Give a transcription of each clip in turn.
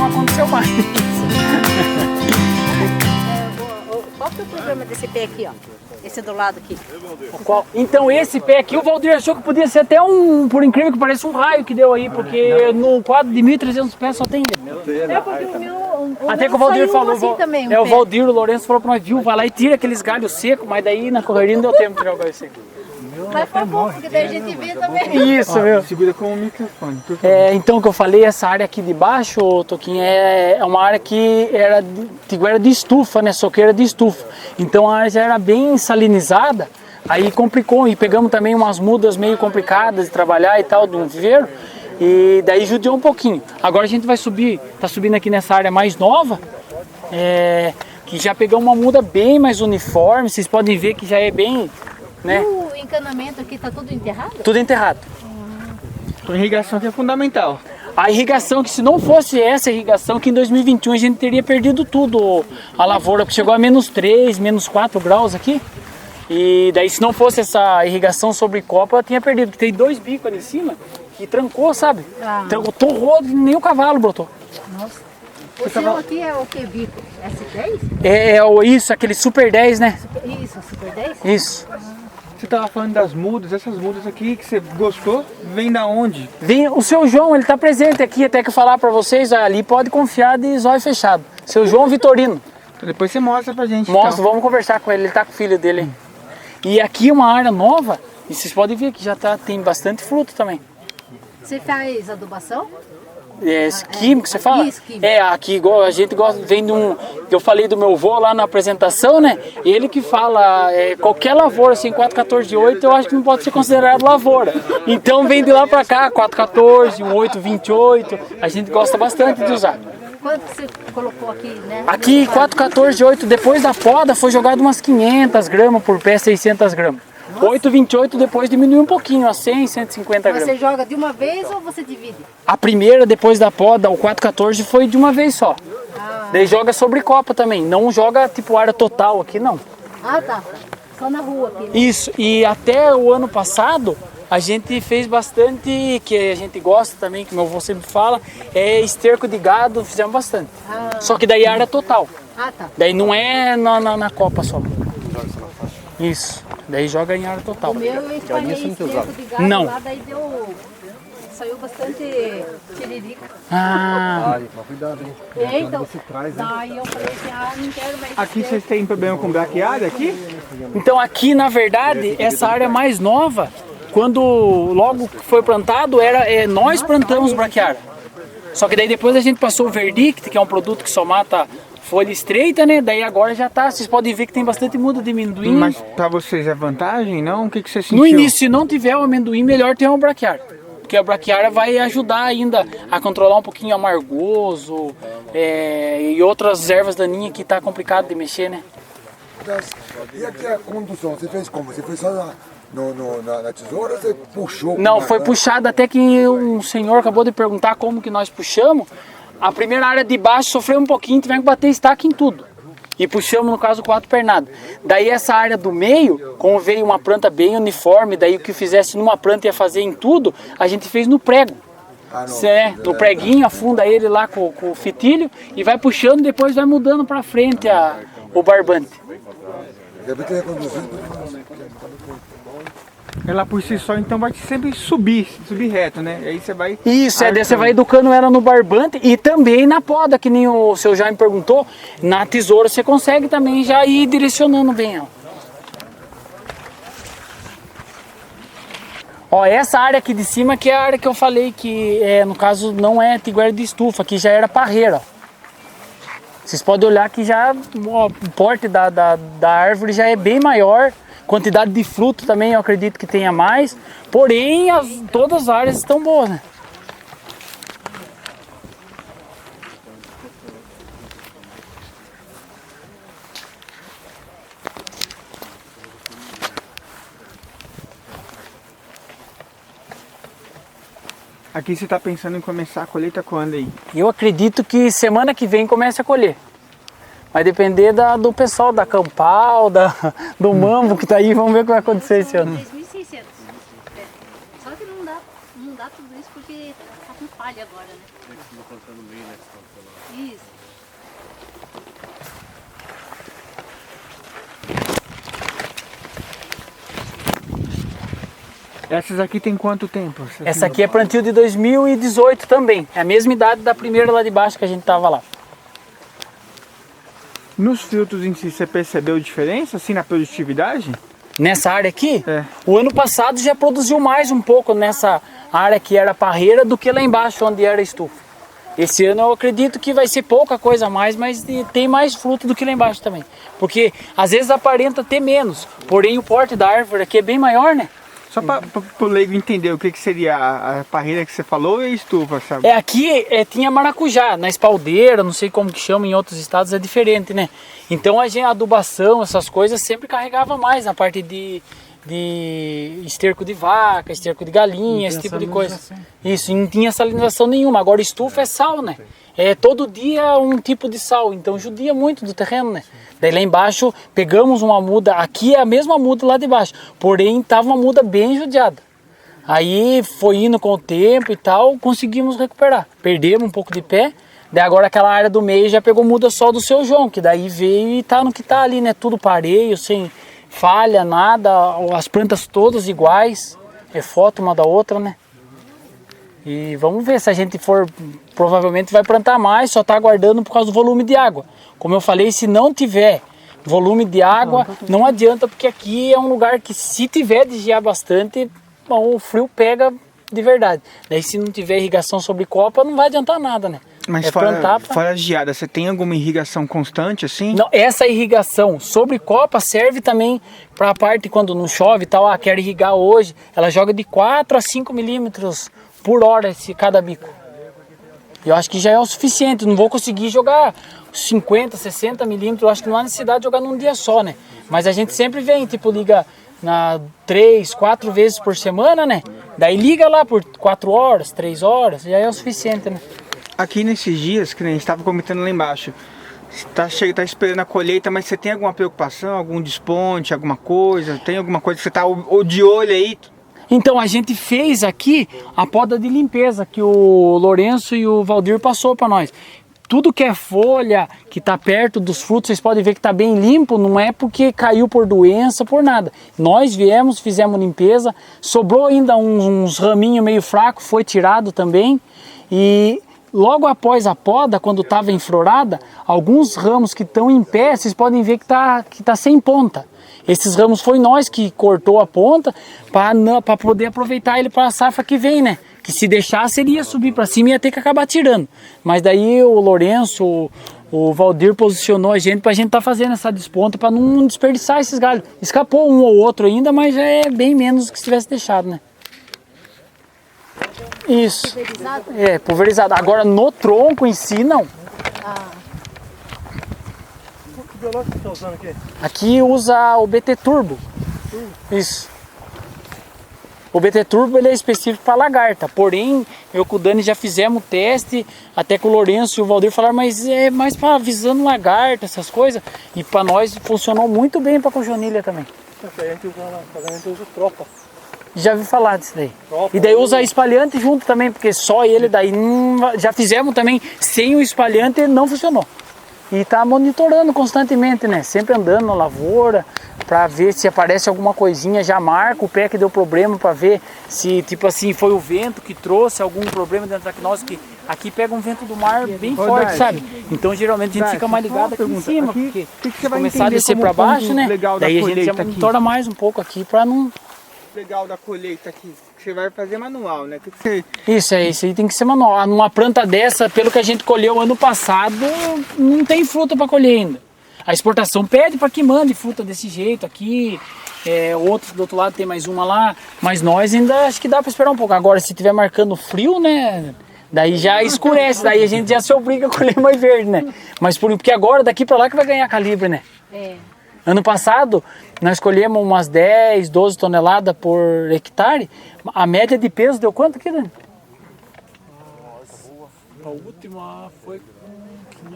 aconteceu mais. Qual que é o problema desse pé aqui, ó? Esse do lado aqui. Então esse pé aqui, o Valdir achou que podia ser até por incrível que pareça, um raio que deu aí, porque no quadro de 1.300 pés só tem ele. É porque o meu... Até que o Valdir falou, assim também, o Valdir, o Lourenço falou pra nós, viu, vai lá e tira aqueles galhos secos, mas daí na correria não deu tempo de tirar o galho seco. Mas foi bom, porque daí a gente vê também. Isso, viu? Segura com o microfone, por favor. Então o que eu falei, essa área aqui de baixo, Toquinho, é uma área que era de estufa, né, soqueira de estufa. Então a área já era bem salinizada, aí complicou, e pegamos também umas mudas meio complicadas de trabalhar e tal, de um viveiro, e daí judiou um pouquinho. Agora a gente vai subir, tá subindo aqui nessa área mais nova, que já pegamos uma muda bem mais uniforme, vocês podem ver que já é bem, né? E o encanamento aqui tá tudo enterrado? Tudo enterrado. A irrigação que é fundamental. A irrigação, que se não fosse essa irrigação, que em 2021 a gente teria perdido tudo, a lavoura, porque chegou a -3, -4 graus aqui. E daí se não fosse essa irrigação sobre copa, eu tinha perdido, porque tem 2 bicos ali em cima e trancou, sabe? Trancou, torrou, nem o cavalo brotou. Nossa. O seu aqui é o que, bico? S10? Isso, aquele Super 10, né? Isso, Super 10? Isso. Você estava falando das mudas, essas mudas aqui que você gostou, vem da onde? O seu João, ele tá presente aqui, até que eu falar para vocês, ali pode confiar de zóio fechado. Seu João Vitorino. Então depois você mostra pra gente. Mostra, então. vamos conversar com ele, ele tá com o filho dele. E aqui é uma área nova, e vocês podem ver que já tem bastante fruto também. Você faz adubação? Químico, você fala? Isso, químico. Aqui igual a gente gosta, vem de um... Eu falei do meu avô lá na apresentação, né? Ele que fala, qualquer lavoura, assim, 4,14,8, eu acho que não pode ser considerado lavoura. Então vem de lá pra cá, 4,14, 8,28, a gente gosta bastante de usar. Quanto você colocou aqui, né? Aqui, 4,14,8, depois da poda, foi jogado umas 500 gramas por pé, 600 gramas. 8,28 depois diminuiu um pouquinho, a 100, 150 Mas gramas. você joga de uma vez ou você divide? A primeira, depois da poda, o 4,14 foi de uma vez só. Daí joga sobre copa também, não joga tipo área total aqui, não. Ah, tá. Só na rua aqui. Né? Isso, e até o ano passado, a gente fez bastante, que a gente gosta também, que meu avô sempre fala, esterco de gado, fizemos bastante. Só que daí é área total. Ah, tá. Daí não é na copa só. Isso, daí joga em área total. O meu eu espalhei esterco de gado Não. lá, daí saiu bastante tiririca. Cuidado, hein? Então, daí eu falei assim, não quero mais. Aqui vocês têm problema com braquiária aqui? Então aqui, na verdade, essa área mais nova, quando logo foi plantado, nós plantamos braquiária. Só que daí depois a gente passou o Verdict, que é um produto que só mata folha estreita, né? Daí agora já tá, vocês podem ver que tem bastante muda de amendoim. Mas pra vocês é vantagem, não? O que você sentiu? No início, se não tiver o amendoim, melhor ter uma braquiária. Porque a braquiária vai ajudar ainda a controlar um pouquinho o amargoso e outras ervas daninhas que tá complicado de mexer, né? E aqui a condução, você fez como? Você fez só na tesoura ou você puxou? Não, foi puxado, até que um senhor acabou de perguntar como que nós puxamos. A primeira área de baixo sofreu um pouquinho, tivemos que bater estaca em tudo. E puxamos, no caso, 4 pernadas. Daí essa área do meio, como veio uma planta bem uniforme, daí o que fizesse numa planta ia fazer em tudo, a gente fez no prego. No preguinho, afunda ele lá com o fitilho e vai puxando, depois vai mudando para frente o barbante. Ela por si só, então, vai sempre subir reto, né? Aí você vai... Isso, daí você vai educando ela no barbante e também na poda, que nem o seu Jaime perguntou, na tesoura você consegue também já ir direcionando bem ela. Ó, essa área aqui de cima que é a área que eu falei que, no caso, não é tiguera de estufa, aqui já era parreira, ó. Vocês podem olhar que já o porte da árvore já é bem maior. Quantidade de fruto também eu acredito que tenha mais. Porém, todas as áreas estão boas, né? Aqui você está pensando em começar a colheita quando aí? Eu acredito que semana que vem comece a colher. Vai depender do pessoal da Campal, do Mambo que tá aí, vamos ver o que vai acontecer esse ano. 3.600. Só que não dá tudo isso porque tá com falha agora, né? Isso. Essas aqui tem quanto tempo? Essa aqui é plantio de 2018 também. É a mesma idade da primeira lá de baixo que a gente tava lá. Nos filtros em si, você percebeu diferença, assim, na produtividade? Nessa área aqui, É. o ano passado já produziu mais um pouco nessa área que era parreira do que lá embaixo onde era estufa. Esse ano eu acredito que vai ser pouca coisa a mais, mas tem mais fruto do que lá embaixo também. Porque às vezes aparenta ter menos, porém o porte da árvore aqui é bem maior, né? Só para o leigo entender o que seria a parreira que você falou e a estufa, sabe? Aqui tinha maracujá, na espaldeira, não sei como que chama, em outros estados é diferente, né? Então a adubação, essas coisas sempre carregava mais na parte de esterco de vaca, esterco de galinha, esse tipo de coisa. Isso, e não tinha salinização nenhuma. Agora estufa é sal, né? É todo dia um tipo de sal, então judia muito do terreno, né? Daí lá embaixo pegamos uma muda, aqui é a mesma muda lá de baixo, porém estava uma muda bem judiada. Aí foi indo com o tempo e tal, conseguimos recuperar. Perdemos um pouco de pé, daí agora aquela área do meio já pegou muda só do seu João, que daí veio e tá no que tá ali, né? Tudo pareio, sem falha, nada, as plantas todas iguais, é foto uma da outra, né? E vamos ver, se a gente for, provavelmente vai plantar mais, só tá aguardando por causa do volume de água. Como eu falei, se não tiver volume de água, não adianta, porque aqui é um lugar que se tiver de gear bastante, bom, o frio pega de verdade. Daí se não tiver irrigação sobre copa, não vai adiantar nada, né? Mas fora a geada, você tem alguma irrigação constante assim? Não, essa irrigação sobre copa serve também para a parte quando não chove e tal, quero irrigar hoje, ela joga de 4 a 5 milímetros por hora cada bico. Eu acho que já é o suficiente, não vou conseguir jogar 50, 60 milímetros, eu acho que não há necessidade de jogar num dia só, né? Mas a gente sempre vem, tipo, liga 3, 4 vezes por semana, né? Daí liga lá por 4 horas, 3 horas, já é o suficiente, né? Aqui nesses dias, que a gente estava comentando lá embaixo, você tá esperando a colheita, mas você tem alguma preocupação, algum desponte, alguma coisa? Tem alguma coisa que você tá de olho aí? Então a gente fez aqui a poda de limpeza que o Lourenço e o Valdir passou para nós. Tudo que é folha, que está perto dos frutos, vocês podem ver que está bem limpo, não é porque caiu por doença, por nada. Nós viemos, fizemos limpeza, sobrou ainda uns raminhos meio fracos, foi tirado também. E logo após a poda, quando estava enflorada, alguns ramos que estão em pé, vocês podem ver que tá sem ponta. Esses ramos foi nós que cortou a ponta para poder aproveitar ele para a safra que vem, né? Que se deixasse ele ia subir para cima e ia ter que acabar tirando. Mas daí o Lourenço, o Valdir posicionou a gente estar fazendo essa desponta para não desperdiçar esses galhos. Escapou um ou outro ainda, mas já é bem menos do que se tivesse deixado, né? Isso. Pulverizado? É, pulverizado. Agora no tronco em si, não. Que biológico que você está usando aqui? Aqui usa o BT Turbo. Isso. O BT Turbo ele é específico para lagarta, porém eu com o Dani já fizemos teste, até com o Lourenço e o Valdir falaram, mas é mais para avisando lagarta, essas coisas, e para nós funcionou muito bem para cochonilha também. A gente usa tropa. Já vi falar disso daí. E daí usa espalhante junto também, porque só ele daí já fizemos também sem o espalhante não funcionou. E tá monitorando constantemente, né? Sempre andando na lavoura para ver se aparece alguma coisinha, já marca o pé que deu problema para ver se, tipo assim, foi o vento que trouxe algum problema dentro da quinose, que aqui pega um vento do mar bem forte, sabe? Então geralmente a gente fica mais ligado aqui em cima, porque se começar a descer para baixo, né? Daí a gente já monitora mais um pouco aqui para não... Legal da colheita aqui, que você vai fazer manual, né? Que você... Isso aí tem que ser manual. Numa planta dessa, pelo que a gente colheu ano passado, não tem fruta para colher ainda. A exportação pede para que mande fruta desse jeito aqui, outros do outro lado tem mais uma lá, mas nós ainda acho que dá para esperar um pouco. Agora, se tiver marcando frio, né, daí já escurece, daí a gente já se obriga a colher mais verde, né? Mas porque agora daqui para lá que vai ganhar calibre, né? É. Ano passado, nós colhemos umas 10, 12 toneladas por hectare. A média de peso deu quanto aqui, Dani? A última foi com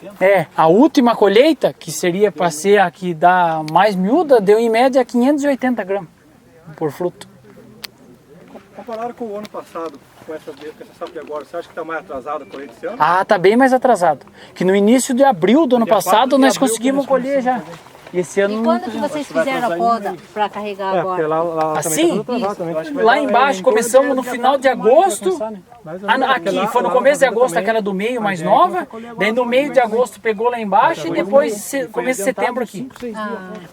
580. A última colheita, que seria para ser a que dá mais miúda, deu em média 580 gramas por fruto. Comparado com o ano passado, com essa safra agora, você acha que está mais atrasada a colheita esse ano? Ah, tá bem mais atrasado. Que no início de abril do ano Dia 4 passado de nós abril conseguimos que nós colher já. E esse ano E não quando que conseguimos. vocês fizeram a poda para carregar É, agora? porque lá Assim? também tá tudo atrasado também. Lá embaixo começamos no final de agosto. Aqui foi no começo de agosto aquela do meio mais nova. Daí no meio de agosto pegou lá embaixo e depois começo de setembro aqui.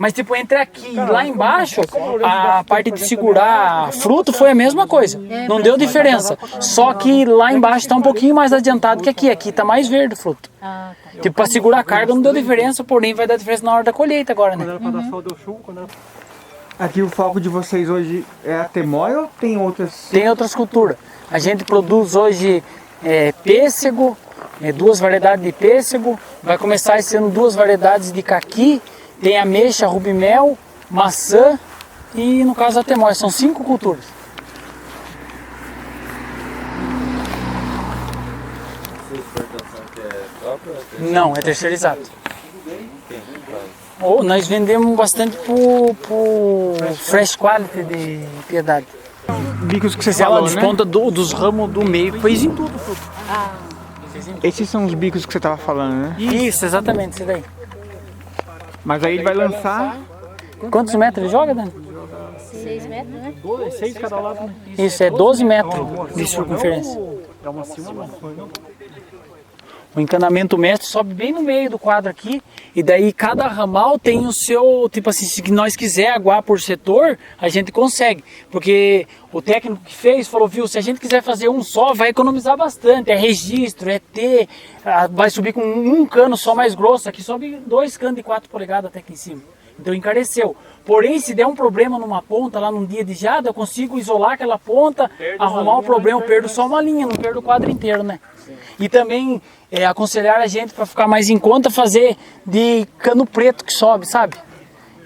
Mas tipo entre aqui e lá embaixo a parte de segurar fruto foi a mesma coisa. Não deu diferença. Só que lá embaixo está um pouquinho mais adiantado que aqui. Aqui está mais verde o fruto. Tipo para segurar a carga não deu diferença, porém vai dar diferença na hora da colheita agora, né? Quando era para dar sol, deu chuva. Quando era... Aqui o foco de vocês hoje é a temoia ou tem outras? Tem outras culturas. A gente produz hoje pêssego, 2 variedades de pêssego. Vai começar esse ano 2 variedades de caqui. Tem ameixa, rubimel, maçã e no caso a temoia. São 5 culturas. Não, é terceirizado. Nós vendemos bastante por Fresh Quality de Piedade. Bicos que você Ela falou, né? desconta dos ramos do meio, fez em tudo. Esses são os bicos que você tava falando, né? Isso, exatamente, isso daí. Mas aí ele vai lançar... Quantos metros ele joga, Dani? 6 metros, né? 6 cada lado, né? Isso, é 12 metros de circunferência. É uma cima, O encanamento mestre sobe bem no meio do quadro aqui, e daí cada ramal tem o seu, tipo assim, se nós quiser aguar por setor, a gente consegue. Porque o técnico que fez falou, viu, se a gente quiser fazer um só, vai economizar bastante, é registro, é ter, vai subir com um cano só mais grosso, aqui sobe 2 canos de 4 polegadas até aqui em cima. Então encareceu. Porém, se der um problema numa ponta, lá num dia de geada, eu consigo isolar aquela ponta, arrumar o problema, eu perdo só uma linha, não perdo o quadro inteiro, né? E também aconselhar a gente para ficar mais em conta fazer de cano preto que sobe, sabe?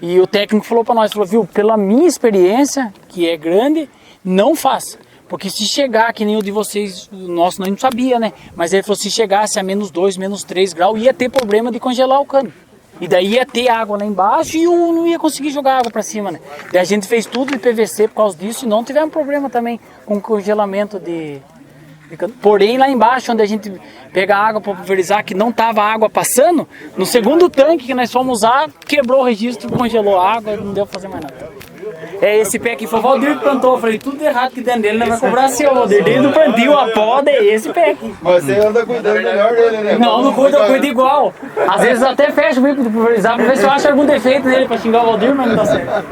E o técnico falou para nós, falou, viu, pela minha experiência, que é grande, não faça. Porque se chegar, que nem o de vocês, o nosso nós não sabia, né? Mas ele falou, se chegasse a -2, -3 graus, ia ter problema de congelar o cano. E daí ia ter água lá embaixo e não ia conseguir jogar água para cima, né? Daí a gente fez tudo de PVC por causa disso e não tivemos problema também com congelamento de cano. Porém, lá embaixo, onde a gente pega a água para pulverizar, que não tava água passando, no segundo tanque que nós fomos usar, quebrou o registro, congelou a água e não deu para fazer mais nada. Esse pé aqui foi o Valdir que plantou, eu falei, tudo errado que dentro dele, não vai cobrar seu, Valdir. Desde o plantio, a poda é esse pé aqui. Mas você anda cuidando melhor dele, né? Não cuido, eu cuido igual. Às vezes até fecho o bico de pulverizar pra ver se eu acho algum defeito nele pra xingar o Valdir, mas não dá certo.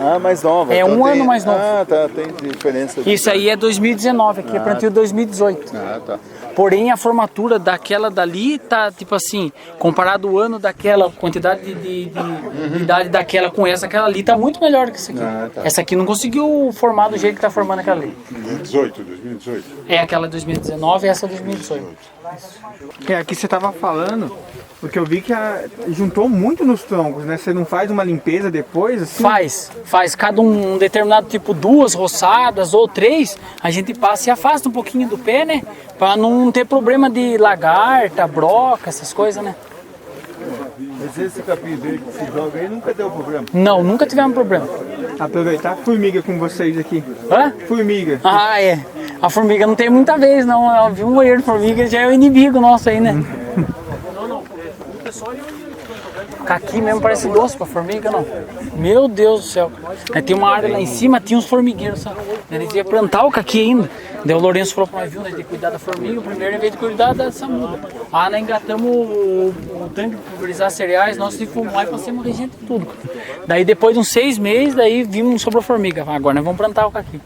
Ah, mais nova. É um ano mais novo. Ah, tá, tem diferença. Isso aí é 2019, aqui é plantio 2018. Ah, tá. Porém, a formatura daquela dali tá, tipo assim, comparado o ano daquela, quantidade de idade daquela com essa, aquela ali tá muito melhor do que essa aqui. tá. Essa aqui não conseguiu formar do jeito que tá formando aquela ali. 2018. É aquela 2019 e essa 2018. Aqui você tava falando, porque eu vi que juntou muito nos troncos, né? Você não faz uma limpeza depois, assim? Faz cada um determinado tipo, 2 roçadas ou 3, a gente passa e afasta um pouquinho do pé, né? Pra não ter problema de lagarta, broca, essas coisas, né? Mas esse capim verde que se joga aí nunca deu problema. Não, nunca tivemos problema. Aproveitar a formiga com vocês aqui. Hã? Formiga. Ah, é. A formiga não tem muita vez, não. Eu vi um moeiro de formiga, já é o inimigo nosso aí, né? Caqui mesmo parece doce pra formiga, não. Meu Deus do céu. Aí tem uma área lá em cima, tinha uns formigueiros, sabe? Eles iam plantar o caqui ainda. Daí o Lourenço falou pra nós, viu, nós temos que cuidar da formiga primeiro, em vez de cuidar dessa muda. Nós engatamos o tanque de pulverizar cereais, nós se fumar e passamos regente tudo. Daí depois de uns 6 meses, daí vimos sobre a formiga. Agora nós vamos plantar o caqui.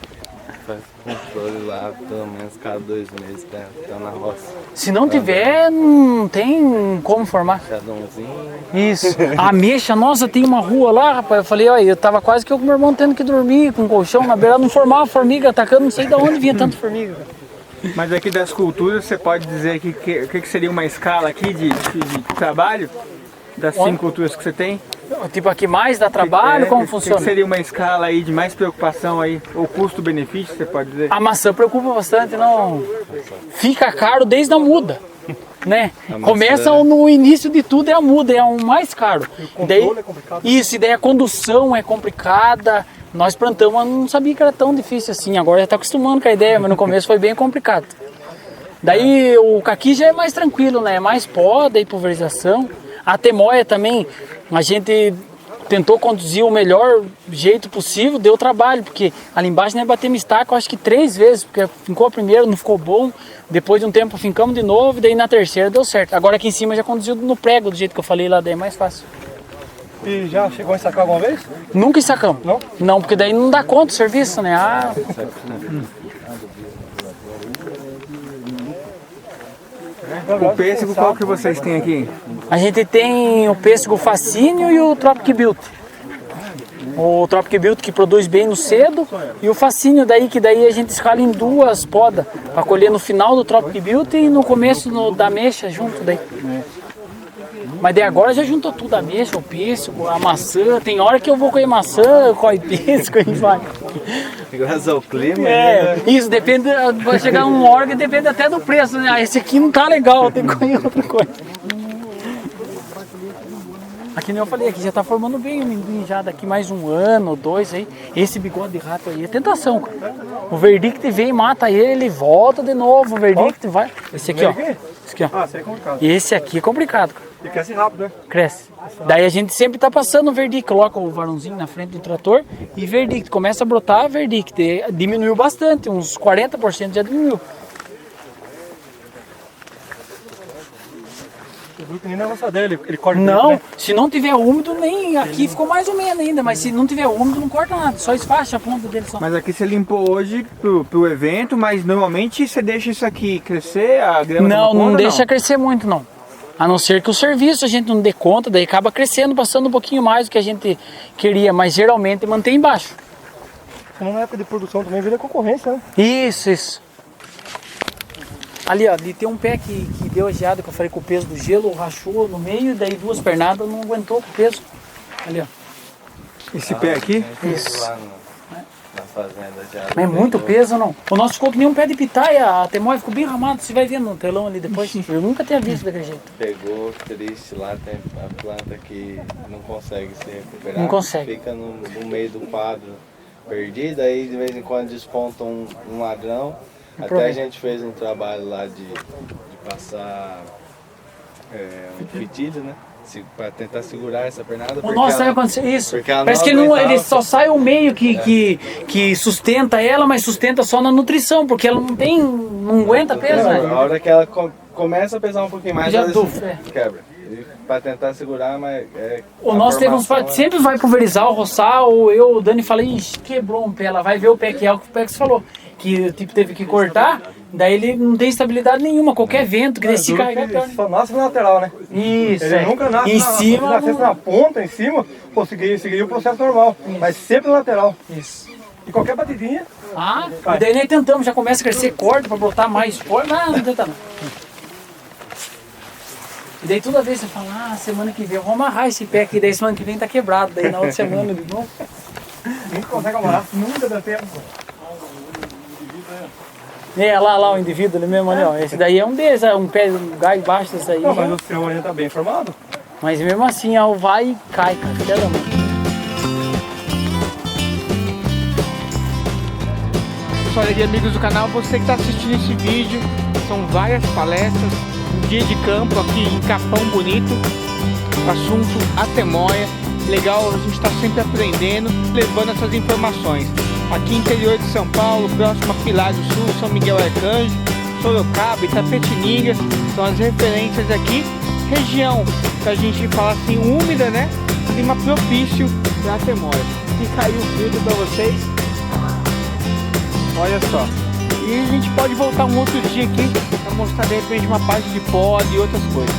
Faz controle lá, pelo menos cada 2 meses, tá na roça. Se não tiver, não tem como formar. Chadãozinho. Isso. A ameixa, nossa, tem uma rua lá, rapaz. Eu falei, olha, eu tava quase que eu com meu irmão tendo que dormir com um colchão na beirada, não formava formiga, atacando, não sei de onde vinha tanta formiga. Mas aqui das culturas, você pode dizer que seria uma escala aqui de trabalho? Das 5 culturas que você tem? Tipo, aqui mais dá trabalho, como funciona? Que seria uma escala aí de mais preocupação aí, ou custo-benefício, você pode dizer? A maçã preocupa bastante, não. Fica caro desde a muda, né? Começa no início de tudo, é a muda, é o mais caro. O controle é complicado. Isso, e daí a condução é complicada, Nós plantamos, mas não sabia que era tão difícil assim. Agora já tá acostumando com a ideia, mas no começo foi bem complicado. Daí o caqui já é mais tranquilo, né? É mais poda e pulverização. A temoia também, a gente tentou conduzir o melhor jeito possível, deu trabalho, porque ali embaixo nós batemos estaca, eu acho que 3 vezes, porque fincou a primeira, não ficou bom. Depois de um tempo fincamos de novo, e daí na terceira deu certo. Agora aqui em cima já conduziu no prego, do jeito que eu falei lá, daí é mais fácil. E já chegou a sacar alguma vez? Nunca sacamos. Não? Não, porque daí não dá conta do serviço, né? O pêssego, qual que vocês têm aqui? A gente tem o pêssego Fascínio e o Tropic Beauty. O Tropic Beauty que produz bem no cedo e o Fascínio daí, que daí a gente escala em 2 podas para colher no final do Tropic Beauty e no começo da mexa junto daí. Mas daí agora já juntou tudo, a mexa, o pêssego, a maçã. Tem hora que eu vou colher maçã, colhe pêssego e vai. Graças ao clima, É, né? isso depende, vai chegar uma hora que depende até do preço, né? Ah, esse aqui não tá legal, tem que colher outra coisa. Aqui nem eu falei, aqui já tá formando bem o amendoim já daqui mais 1 ano ou 2 aí. Esse bigode de rato aí é tentação, cara. O Verdict vem, mata ele, volta de novo, o Verdict vai. Esse aqui, ó. Esse aqui, ó. Ah, isso aí é complicado. E esse aqui é complicado, cara. E cresce rápido, né? Cresce. Daí a gente sempre tá passando o Verdict, coloca o varãozinho na frente do trator e Verdict. Começa a brotar Verdict. Diminuiu bastante, uns 40% já diminuiu. Eu vi que nem na nossa dele, ele corta Não, direito, né? se não tiver úmido, nem aqui ficou mais ou menos ainda, mas se não tiver úmido não corta nada, só esfacha a ponta dele só. Mas aqui você limpou hoje pro evento, mas normalmente você deixa isso aqui crescer, a grama Não, toma não conta, deixa crescer muito não. A não ser que o serviço a gente não dê conta, daí acaba crescendo, passando um pouquinho mais do que a gente queria, mas geralmente mantém embaixo. Senão na época de produção também vira concorrência, né? Isso. Ali, ó, ali tem um pé que deu a geada, que eu falei com o peso do gelo, rachou no meio, daí 2 pernadas não aguentou com o peso. Ali, ó. Esse pé aqui? Isso. Lá na fazenda já. Mas é muito peso, não? O nosso ficou que nem um pé de pitaia, a temoia ficou bem ramado, você vai ver no telão ali depois. Eu nunca tinha visto daquele jeito. Pegou triste lá, tem a planta que não consegue se recuperar. Não consegue. Fica no meio do quadro perdida, aí de vez em quando desponta um ladrão. Até a Aproveita. gente fez um trabalho lá de passar um fitilho, né? Para tentar segurar essa pernada. O nosso sabe acontecer isso. porque ela Parece não que ele, aguentava. ele só sai o meio que sustenta ela, mas sustenta só na nutrição, porque ela não aguenta peso, A né? hora que ela começa a pesar um pouquinho mais, Já ela tufa, é. quebra. Para tentar segurar, mas O nosso teve uns sempre vai pulverizar o roçar, ou eu, o Dani, falei, ixi, quebrou um pé, ela vai ver o pé que é o que você falou. Que tipo teve que cortar, daí ele não tem estabilidade nenhuma, qualquer vento que se carregar pior. Só nasce na lateral, né? Isso, Ele nunca nasce em na, cima. se nascesse na ponta, em cima, seguiria o processo normal. Mas sempre na lateral. Isso. E qualquer batidinha, Ah, e daí nós tentamos, já começa a crescer corda pra botar mais forte, não tenta não. E daí toda vez você fala, semana que vem eu vou amarrar esse pé aqui, daí semana que vem tá quebrado, daí na outra semana de novo. nunca consegue amarrar. Nunca dá tempo. É, lá o indivíduo ali mesmo, ali, ó. Esse daí é um deles, é um pé, um galho baixo desse aí. Não, mas o seu ainda tá bem formado. Mas mesmo assim, ó, vai e cai, cara, filha da mãe. Pessoal e amigos do canal, você que está assistindo esse vídeo, são várias palestras, um dia de campo aqui em Capão Bonito, assunto a temoia. Legal, a gente está sempre aprendendo, levando essas informações. Aqui interior de São Paulo, próximo a Pilar do Sul, São Miguel Arcanjo, Sorocaba, Itapetininga, são as referências aqui. Região, que a gente fala assim, úmida, né? Clima propício para a temoia. Fica aí o vídeo para vocês. Olha só. E a gente pode voltar um outro dia aqui para mostrar de repente uma parte de pod e outras coisas.